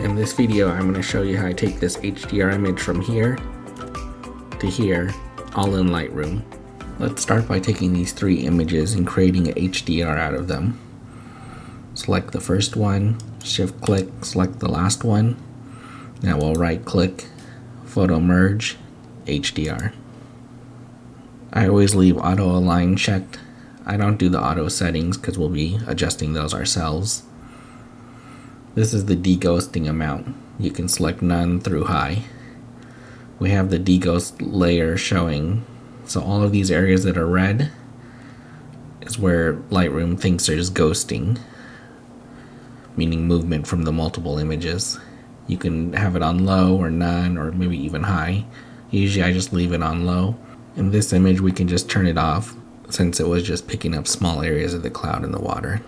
In this video, I'm going to show you how I take this HDR image from here to here, all in Lightroom. Let's start by taking these three images and creating an HDR out of them. Select the first one, shift click, select the last one. Now we'll right click, photo merge, HDR. I always leave auto align checked. I don't do the auto settings because we'll be adjusting those ourselves. This is the deghosting amount. You can select none through high. We have the deghost layer showing. So all of these areas that are red is where Lightroom thinks there's ghosting, meaning movement from the multiple images. You can have it on low or none or maybe even high. Usually I just leave it on low. In this image we can just turn it off since it was just picking up small areas of the cloud in the water.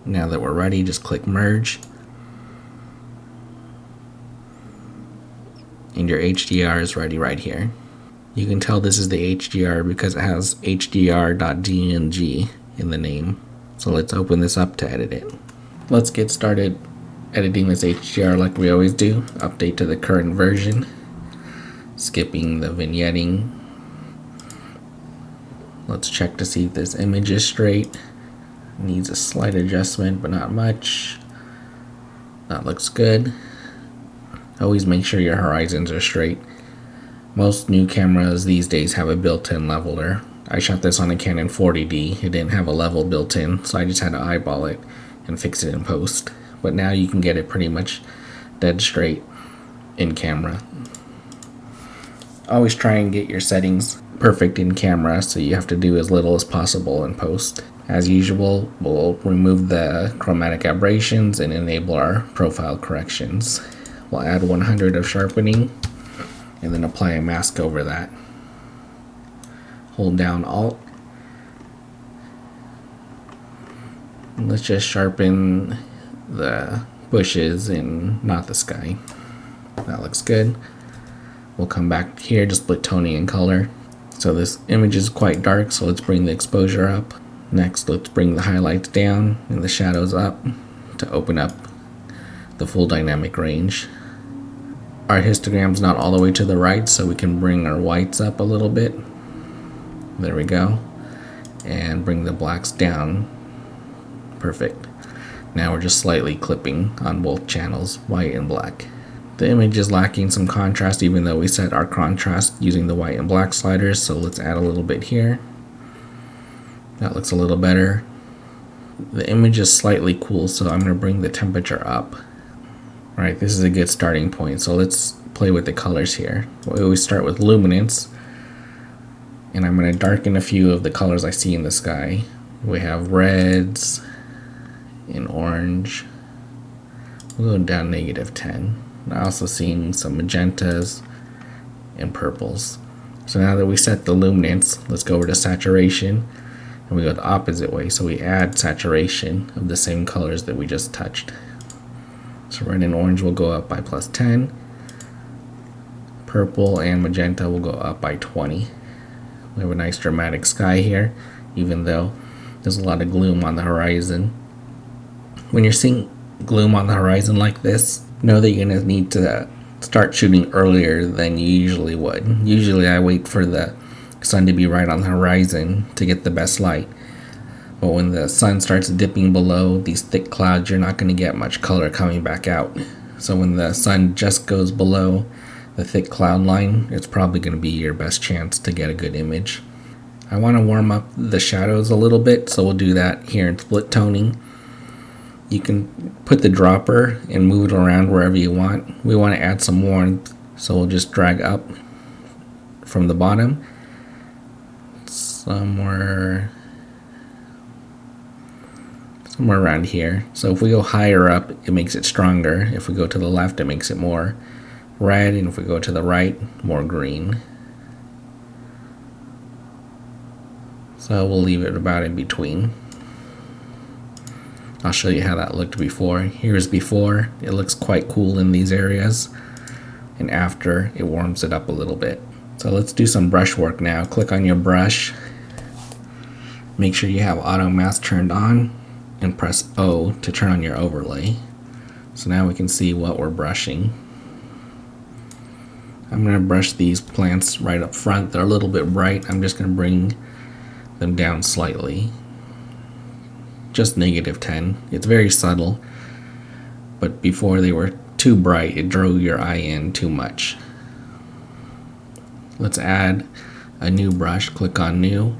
Now that we're ready, just click merge. And your HDR is ready right here. You can tell this is the HDR because it has hdr.dng in the name. So let's open this up to edit it. Let's get started editing this HDR like we always do. Update to the current version. Skipping the vignetting. Let's check to see if this image is straight. Needs a slight adjustment, but not much. That looks good. Always make sure your horizons are straight. Most new cameras these days have a built-in leveler. I shot this on a Canon 40D. It didn't have a level built in, so I just had to eyeball it and fix it in post. But now you can get it pretty much dead straight in camera. Always try and get your settings perfect in camera, so you have to do as little as possible in post. As usual, we'll remove the chromatic aberrations and enable our profile corrections. We'll add 100 of sharpening and then apply a mask over that. Hold down Alt. And let's just sharpen the bushes and not the sky. That looks good. We'll come back here to split toning and color. So this image is quite dark, so let's bring the exposure up. Next, let's bring the highlights down and the shadows up to open up the full dynamic range. Our histogram's not all the way to the right, so we can bring our whites up a little bit. There we go. And bring the blacks down. Perfect. Now we're just slightly clipping on both channels, white and black. The image is lacking some contrast even though we set our contrast using the white and black sliders, so let's add a little bit here. That looks a little better. The image is slightly cool, so I'm going to bring the temperature up. Alright, this is a good starting point, so let's play with the colors here. We always start with luminance, and I'm going to darken a few of the colors I see in the sky. We have reds and orange. We'll go down -10. I'm also seeing some magentas and purples. So now that we set the luminance, let's go over to saturation, and we go the opposite way. So we add saturation of the same colors that we just touched. So red and orange will go up by +10. Purple and magenta will go up by 20. We have a nice dramatic sky here, even though there's a lot of gloom on the horizon. When you're seeing gloom on the horizon like this, know that you're going to need to start shooting earlier than you usually would. Usually I wait for the sun to be right on the horizon to get the best light. But when the sun starts dipping below these thick clouds, you're not going to get much color coming back out. So when the sun just goes below the thick cloud line, it's probably going to be your best chance to get a good image. I want to warm up the shadows a little bit, so we'll do that here in split toning. You can put the dropper and move it around wherever you want. We want to add some warmth, so we'll just drag up from the bottom somewhere around here. So if we go higher up, it makes it stronger. If we go to the left, it makes it more red, and if we go to the right, more green. So we'll leave it about in between. I'll show you how that looked before. Here's before. It looks quite cool in these areas, and after it warms it up a little bit. So let's do some brush work now. Click on your brush. Make sure you have auto mask turned on and press O to turn on your overlay. So now we can see what we're brushing. I'm going to brush these plants right up front. They're a little bit bright. I'm just going to bring them down slightly. Just -10. It's very subtle, but before they were too bright, it drew your eye in too much. Let's add a new brush. Click on new.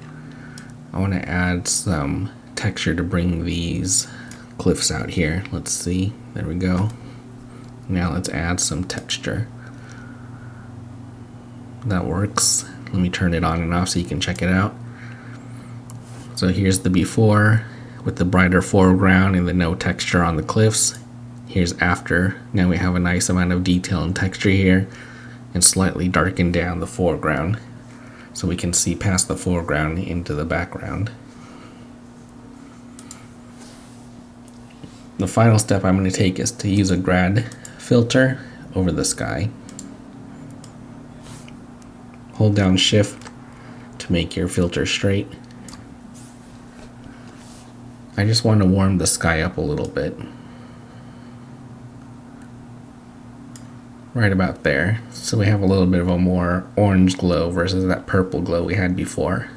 I want to add some texture to bring these cliffs out here. Let's see. There we go. Now let's add some texture. That works. Let me turn it on and off so you can check it out. So here's the before with the brighter foreground and the no texture on the cliffs. Here's after. Now we have a nice amount of detail and texture here, and slightly darken down the foreground so we can see past the foreground into the background. The final step I'm going to take is to use a grad filter over the sky. Hold down shift to make your filter straight. I just want to warm the sky up a little bit. Right about there. So we have a little bit of a more orange glow versus that purple glow we had before.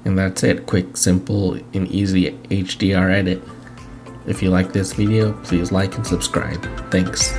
And that's it. Quick, simple, and easy HDR edit. If you like this video, please like and subscribe. Thanks.